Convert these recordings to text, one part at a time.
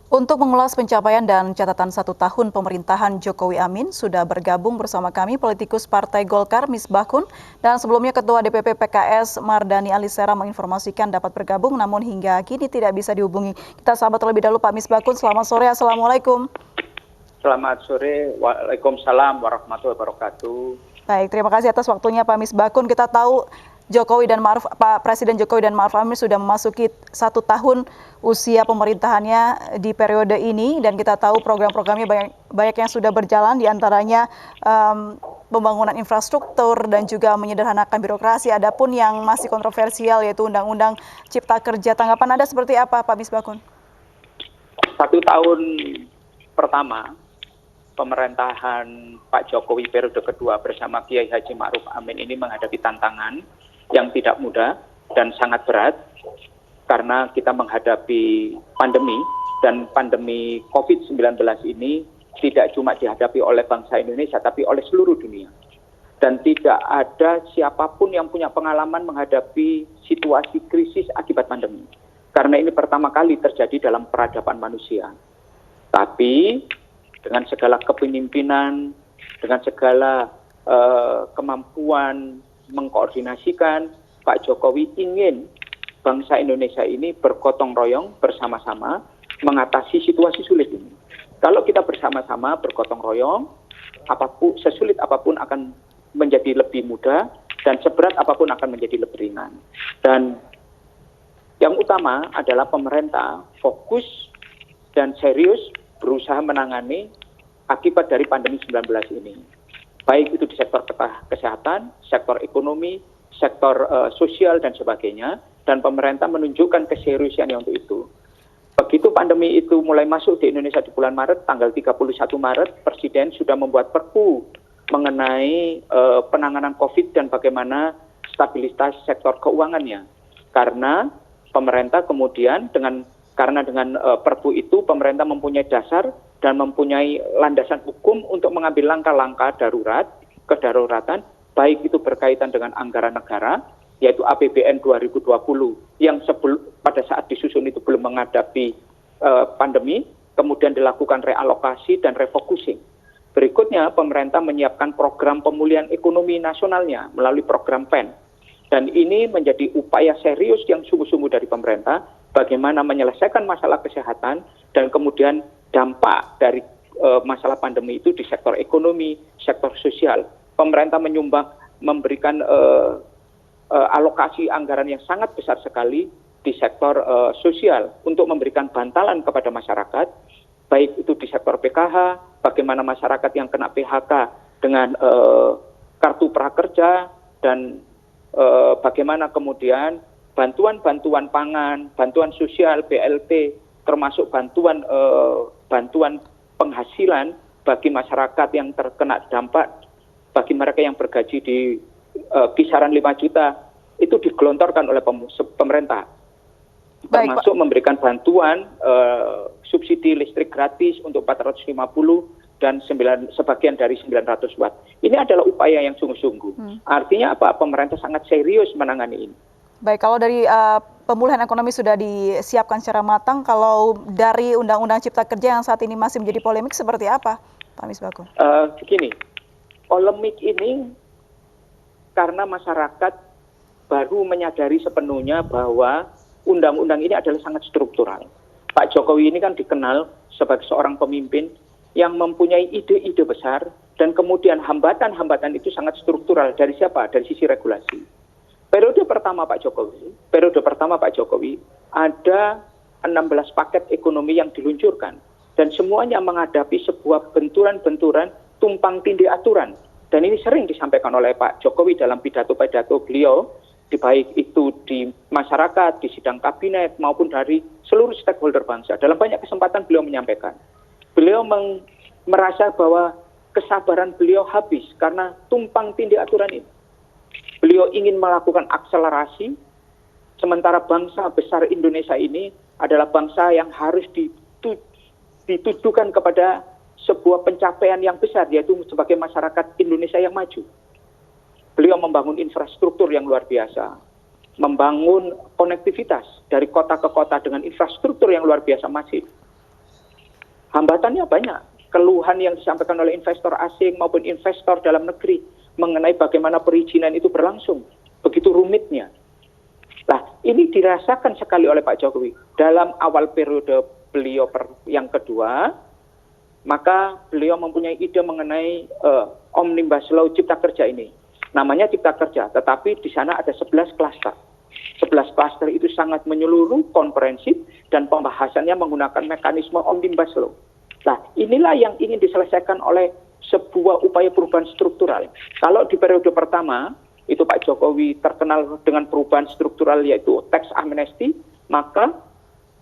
Untuk mengulas pencapaian dan catatan 1 tahun pemerintahan Jokowi Amin, sudah bergabung bersama kami politikus Partai Golkar Misbahkun dan sebelumnya Ketua DPP PKS Mardani Alisera menginformasikan dapat bergabung namun hingga kini tidak bisa dihubungi. Kita sahabat terlebih dahulu Pak Misbahkun, selamat sore, Assalamualaikum. Selamat sore, Waalaikumsalam warahmatullahi wabarakatuh. Baik, terima kasih atas waktunya Pak Misbahkun. Kita tahu Pak Presiden Jokowi dan Ma'ruf Amin sudah memasuki 1 tahun usia pemerintahannya di periode ini dan kita tahu program-programnya banyak yang sudah berjalan, diantaranya pembangunan infrastruktur dan juga menyederhanakan birokrasi. Adapun yang masih kontroversial yaitu Undang-Undang Cipta Kerja. Tanggapan Anda seperti apa Pak Misbahkun? 1 tahun pertama pemerintahan Pak Jokowi periode kedua bersama Kiai Haji Ma'ruf Amin ini menghadapi tantangan yang tidak mudah dan sangat berat karena kita menghadapi pandemi dan pandemi COVID-19 ini tidak cuma dihadapi oleh bangsa Indonesia tapi oleh seluruh dunia. Dan tidak ada siapapun yang punya pengalaman menghadapi situasi krisis akibat pandemi. Karena ini pertama kali terjadi dalam peradaban manusia. Tapi dengan segala kepemimpinan, dengan segala kemampuan mengkoordinasikan, Pak Jokowi ingin bangsa Indonesia ini bergotong royong bersama-sama mengatasi situasi sulit ini. Kalau kita bersama-sama bergotong royong, sesulit apapun akan menjadi lebih mudah dan seberat apapun akan menjadi lebih ringan. Dan yang utama adalah pemerintah fokus dan serius berusaha menangani akibat dari pandemi 19 ini. Baik itu di sektor kesehatan, sektor ekonomi, sektor sosial dan sebagainya, dan pemerintah menunjukkan keseriusannya untuk itu. Begitu pandemi itu mulai masuk di Indonesia di bulan Maret, tanggal 31 Maret, Presiden sudah membuat Perpu mengenai penanganan COVID dan bagaimana stabilitas sektor keuangannya. Karena pemerintah kemudian dengan Perpu itu pemerintah mempunyai dasar dan mempunyai landasan hukum untuk mengambil langkah-langkah kedaruratan, baik itu berkaitan dengan anggaran negara, yaitu APBN 2020, yang pada saat disusun itu belum menghadapi pandemi, kemudian dilakukan realokasi dan refocusing. Berikutnya, pemerintah menyiapkan program pemulihan ekonomi nasionalnya melalui program PEN. Dan ini menjadi upaya serius yang sungguh-sungguh dari pemerintah, bagaimana menyelesaikan masalah kesehatan dan kemudian dampak dari masalah pandemi itu di sektor ekonomi, sektor sosial. Pemerintah memberikan alokasi anggaran yang sangat besar sekali di sektor sosial untuk memberikan bantalan kepada masyarakat, baik itu di sektor PKH, bagaimana masyarakat yang kena PHK dengan kartu prakerja, dan bagaimana kemudian bantuan-bantuan pangan, bantuan sosial, BLT, termasuk bantuan penghasilan bagi masyarakat yang terkena dampak, bagi mereka yang bergaji di kisaran 5 juta, itu digelontorkan oleh pemerintah. Termasuk memberikan bantuan subsidi listrik gratis untuk 450 dan sebagian dari 900 watt. Ini adalah upaya yang sungguh-sungguh. Artinya apa? Pemerintah sangat serius menangani ini. Baik, kalau dari pemulihan ekonomi sudah disiapkan secara matang, kalau dari Undang-Undang Cipta Kerja yang saat ini masih menjadi polemik seperti apa, Pak Misbahkun? Begini, polemik ini karena masyarakat baru menyadari sepenuhnya bahwa undang-undang ini adalah sangat struktural. Pak Jokowi ini kan dikenal sebagai seorang pemimpin yang mempunyai ide-ide besar dan kemudian hambatan-hambatan itu sangat struktural. Dari siapa? Dari sisi regulasi. Periode pertama Pak Jokowi ada 16 paket ekonomi yang diluncurkan dan semuanya menghadapi sebuah benturan-benturan tumpang tindih aturan. Dan ini sering disampaikan oleh Pak Jokowi dalam pidato-pidato beliau, baik itu di masyarakat, di sidang kabinet, maupun dari seluruh stakeholder bangsa. Dalam banyak kesempatan beliau menyampaikan. Beliau merasa bahwa kesabaran beliau habis karena tumpang tindih aturan ini. Beliau ingin melakukan akselerasi, sementara bangsa besar Indonesia ini adalah bangsa yang harus ditujukan kepada sebuah pencapaian yang besar, yaitu sebagai masyarakat Indonesia yang maju. Beliau membangun infrastruktur yang luar biasa, membangun konektivitas dari kota ke kota dengan infrastruktur yang luar biasa masif. Hambatannya banyak. Keluhan yang disampaikan oleh investor asing maupun investor dalam negeri mengenai bagaimana perizinan itu berlangsung. Begitu rumitnya. Nah, ini dirasakan sekali oleh Pak Jokowi. Dalam awal periode beliau yang kedua, maka beliau mempunyai ide mengenai Omnibus Law Cipta Kerja ini. Namanya Cipta Kerja, tetapi di sana ada 11 klaster. 11 klaster itu sangat menyeluruh, komprehensif, dan pembahasannya menggunakan mekanisme Omnibus Law. Nah, inilah yang ingin diselesaikan oleh sebuah upaya perubahan struktural. Kalau di periode pertama, itu Pak Jokowi terkenal dengan perubahan struktural yaitu tax amnesty, maka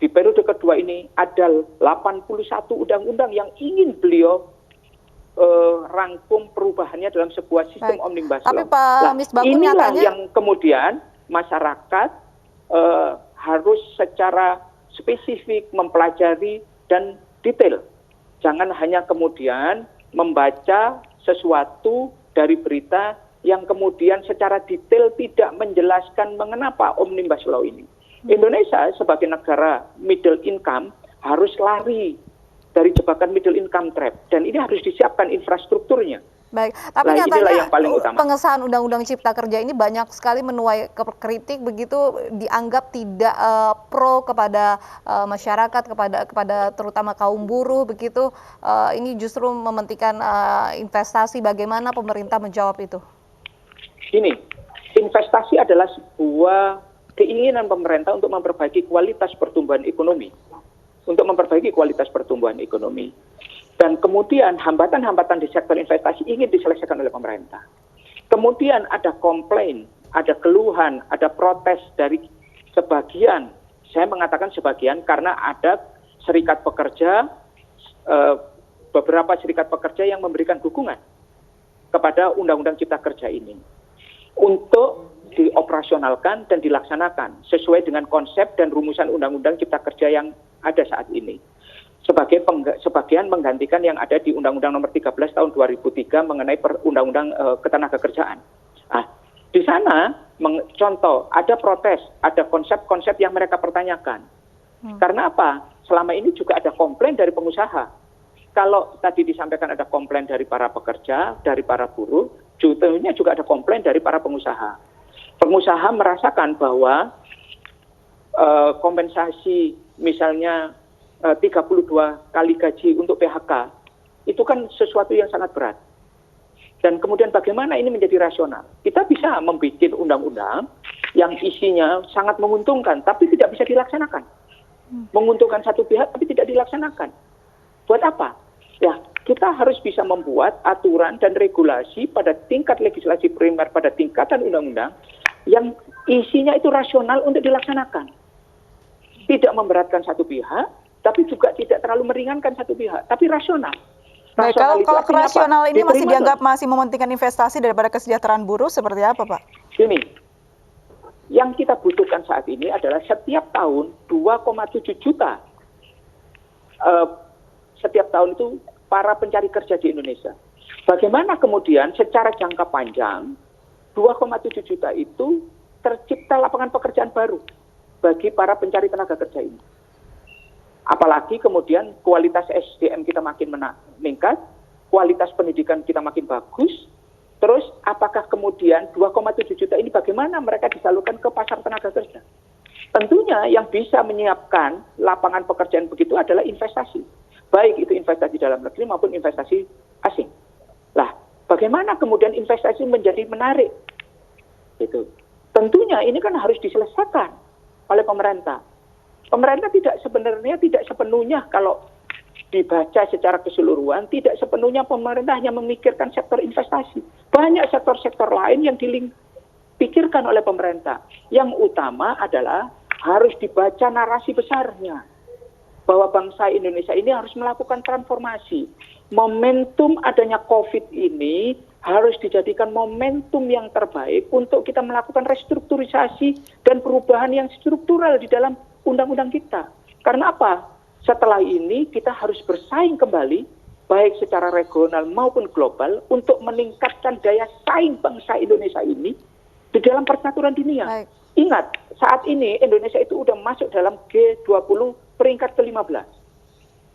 di periode kedua ini ada 81 undang-undang yang ingin beliau rangkum perubahannya dalam sebuah sistem Omnibus Law. Tapi Pak Misbakun inilah nyatanya yang kemudian masyarakat harus secara spesifik mempelajari dan detail. Jangan hanya kemudian membaca sesuatu dari berita yang kemudian secara detail tidak menjelaskan mengapa Omnibus Law ini. Indonesia sebagai negara middle income harus lari dari jebakan middle income trap, dan ini harus disiapkan infrastrukturnya. baik, tapi nyatanya yang paling utama. pengesahan Undang-Undang Cipta Kerja ini banyak sekali menuai kritik, begitu dianggap tidak pro kepada masyarakat, kepada terutama kaum buruh, begitu. Ini justru mementingkan investasi. Bagaimana pemerintah menjawab itu? Ini, investasi adalah sebuah keinginan pemerintah untuk memperbaiki kualitas pertumbuhan ekonomi. Dan kemudian hambatan-hambatan di sektor investasi ingin diselesaikan oleh pemerintah. Kemudian ada komplain, ada keluhan, ada protes dari sebagian. Saya mengatakan sebagian karena ada serikat pekerja, beberapa serikat pekerja yang memberikan dukungan kepada Undang-Undang Cipta Kerja ini untuk dioperasionalkan dan dilaksanakan sesuai dengan konsep dan rumusan Undang-Undang Cipta Kerja yang ada saat ini. Sebagian menggantikan yang ada di Undang-Undang Nomor 13 Tahun 2003 mengenai Undang-Undang Ketenagakerjaan. Nah, di sana contoh ada protes, ada konsep-konsep yang mereka pertanyakan. Karena apa? Selama ini juga ada komplain dari pengusaha. Kalau tadi disampaikan ada komplain dari para pekerja, dari para buruh, tentunya juga ada komplain dari para pengusaha. Pengusaha merasakan bahwa kompensasi misalnya 32 kali gaji untuk PHK, itu kan sesuatu yang sangat berat. Dan kemudian bagaimana ini menjadi rasional? Kita bisa membuat undang-undang yang isinya sangat menguntungkan, tapi tidak bisa dilaksanakan. Menguntungkan satu pihak, tapi tidak dilaksanakan. Buat apa? Ya, kita harus bisa membuat aturan dan regulasi pada tingkat legislasi primer, pada tingkatan undang-undang, yang isinya itu rasional untuk dilaksanakan. Tidak memberatkan satu pihak, tapi juga tidak terlalu meringankan satu pihak, tapi rasional. Baik, kalau rasional ini masih dianggap masih mementingkan investasi daripada kesejahteraan buruh, seperti apa, Pak? Gini, yang kita butuhkan saat ini adalah setiap tahun 2,7 juta. Setiap tahun itu para pencari kerja di Indonesia. Bagaimana kemudian secara jangka panjang 2,7 juta itu tercipta lapangan pekerjaan baru bagi para pencari tenaga kerja ini. Apalagi kemudian kualitas SDM kita makin meningkat, kualitas pendidikan kita makin bagus, terus apakah kemudian 2,7 juta ini bagaimana mereka disalurkan ke pasar tenaga kerja? Tentunya yang bisa menyiapkan lapangan pekerjaan begitu adalah investasi. Baik itu investasi dalam negeri maupun investasi asing. Lah, bagaimana kemudian investasi menjadi menarik? Itu. Tentunya ini kan harus diselesaikan oleh pemerintah. Pemerintah tidak sepenuhnya kalau dibaca secara keseluruhan, tidak sepenuhnya pemerintah hanya memikirkan sektor investasi. Banyak sektor-sektor lain yang dipikirkan oleh pemerintah. Yang utama adalah harus dibaca narasi besarnya. Bahwa bangsa Indonesia ini harus melakukan transformasi. Momentum adanya COVID ini harus dijadikan momentum yang terbaik untuk kita melakukan restrukturisasi dan perubahan yang struktural di dalam undang-undang kita. Karena apa? Setelah ini kita harus bersaing kembali, baik secara regional maupun global, untuk meningkatkan daya saing bangsa Indonesia ini di dalam percaturan dunia. Baik. Ingat, saat ini Indonesia itu sudah masuk dalam G20 peringkat ke-15.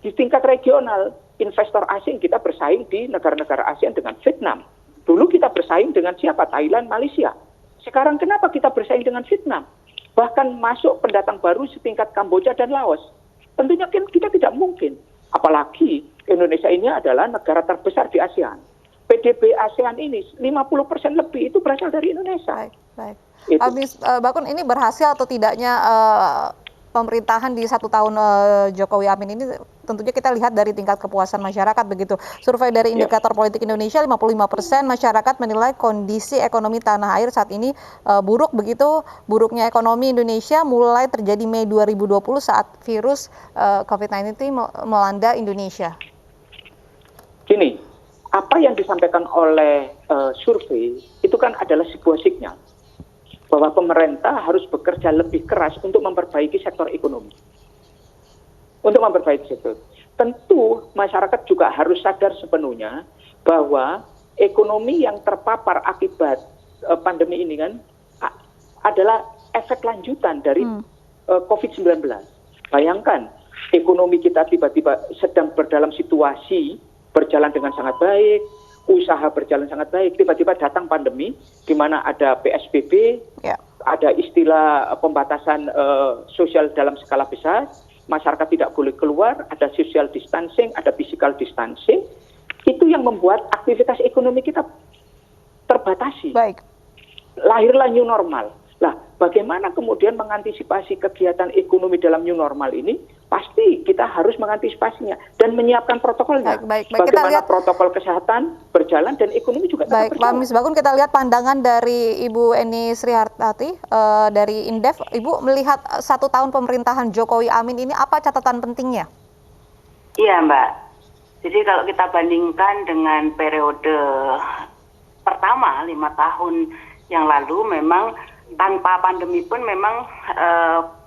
Di tingkat regional, investor asing kita bersaing di negara-negara ASEAN dengan Vietnam. Dulu kita bersaing dengan siapa? Thailand, Malaysia. Sekarang kenapa kita bersaing dengan Vietnam? Bahkan masuk pendatang baru setingkat Kamboja dan Laos. Tentunya kan kita tidak mungkin. Apalagi Indonesia ini adalah negara terbesar di ASEAN. PDB ASEAN ini 50% lebih itu berasal dari Indonesia. Baik. Pak Misbakun, ini berhasil atau tidaknya pemerintahan di 1 tahun Jokowi Amin ini tentunya kita lihat dari tingkat kepuasan masyarakat begitu. Survei dari Indikator Politik Indonesia, 55% masyarakat menilai kondisi ekonomi tanah air saat ini buruk begitu. Buruknya ekonomi Indonesia mulai terjadi Mei 2020 saat virus COVID-19 melanda Indonesia. Gini, apa yang disampaikan oleh survei itu kan adalah sebuah sinyal bahwa pemerintah harus bekerja lebih keras untuk memperbaiki sektor ekonomi. Untuk memperbaiki sektor. Tentu masyarakat juga harus sadar sepenuhnya bahwa ekonomi yang terpapar akibat pandemi ini kan adalah efek lanjutan dari COVID-19. Bayangkan, ekonomi kita tiba-tiba sedang dalam situasi berjalan dengan sangat baik, usaha berjalan sangat baik, tiba-tiba datang pandemi di mana ada PSBB, ada istilah pembatasan sosial dalam skala besar, masyarakat tidak boleh keluar, ada social distancing, ada physical distancing, itu yang membuat aktivitas ekonomi kita terbatasi. Baik. Lahirlah new normal. Lah, bagaimana kemudian mengantisipasi kegiatan ekonomi dalam new normal ini? Pasti kita harus mengantisipasinya dan menyiapkan protokolnya. Baik. Bagaimana Kita lihat protokol kesehatan berjalan dan ekonomi juga tetap berjalan. Pak Misbakun, kita lihat pandangan dari Ibu Eni Srihartati dari Indef. Ibu melihat 1 tahun pemerintahan Jokowi Amin ini apa catatan pentingnya? Iya, Mbak. Jadi kalau kita bandingkan dengan periode pertama 5 tahun yang lalu, memang tanpa pandemi pun memang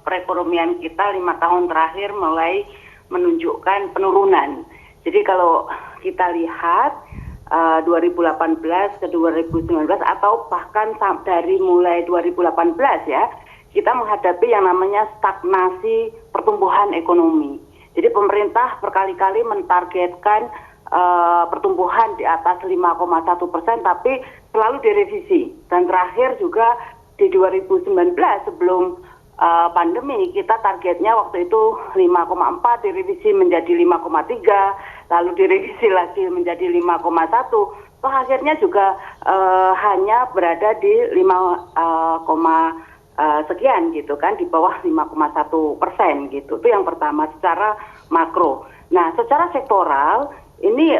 perekonomian kita 5 tahun terakhir mulai menunjukkan penurunan. Jadi kalau kita lihat 2018 ke 2019 atau bahkan dari mulai 2018 ya, kita menghadapi yang namanya stagnasi pertumbuhan ekonomi. Jadi pemerintah berkali-kali mentargetkan pertumbuhan di atas 5,1%, tapi selalu direvisi. Dan terakhir juga di 2019 sebelum pandemi, kita targetnya waktu itu 5,4, direvisi menjadi 5,3, lalu direvisi lagi menjadi 5,1. Toh akhirnya juga hanya berada di 5, sekian gitu kan, di bawah 5,1% gitu. Itu yang pertama secara makro. Nah, secara sektoral ini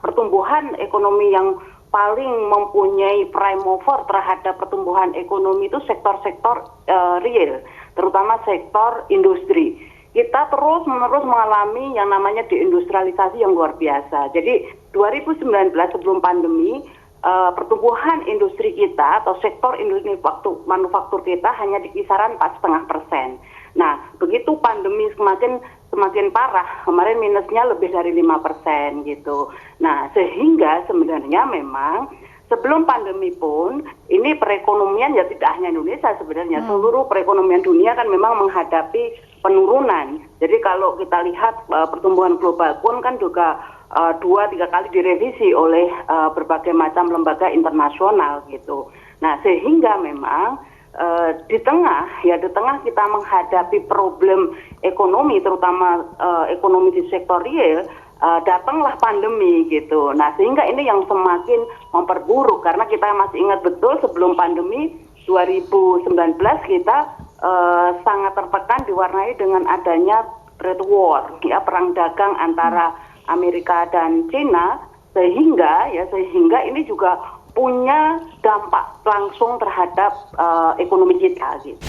pertumbuhan ekonomi yang paling mempunyai prime mover terhadap pertumbuhan ekonomi itu sektor-sektor real, terutama sektor industri. Kita terus-menerus mengalami yang namanya deindustrialisasi yang luar biasa. Jadi 2019 sebelum pandemi, pertumbuhan industri kita atau sektor industri manufaktur kita hanya di kisaran 4,5%. Nah, begitu pandemi semakin parah, kemarin minusnya lebih dari 5% gitu. Nah, sehingga sebenarnya memang sebelum pandemi pun ini perekonomian ya tidak hanya Indonesia sebenarnya, seluruh perekonomian dunia kan memang menghadapi penurunan. Jadi kalau kita lihat pertumbuhan global pun kan juga 2-3 kali direvisi oleh berbagai macam lembaga internasional gitu. Nah, sehingga memang di tengah kita menghadapi problem ekonomi, terutama ekonomi di sektor real, datanglah pandemi gitu. Nah, sehingga ini yang semakin memperburuk karena kita masih ingat betul sebelum pandemi 2019 kita sangat tertekan diwarnai dengan adanya trade war, ya, perang dagang antara Amerika dan China, sehingga ini juga punya dampak langsung terhadap ekonomi kita gitu.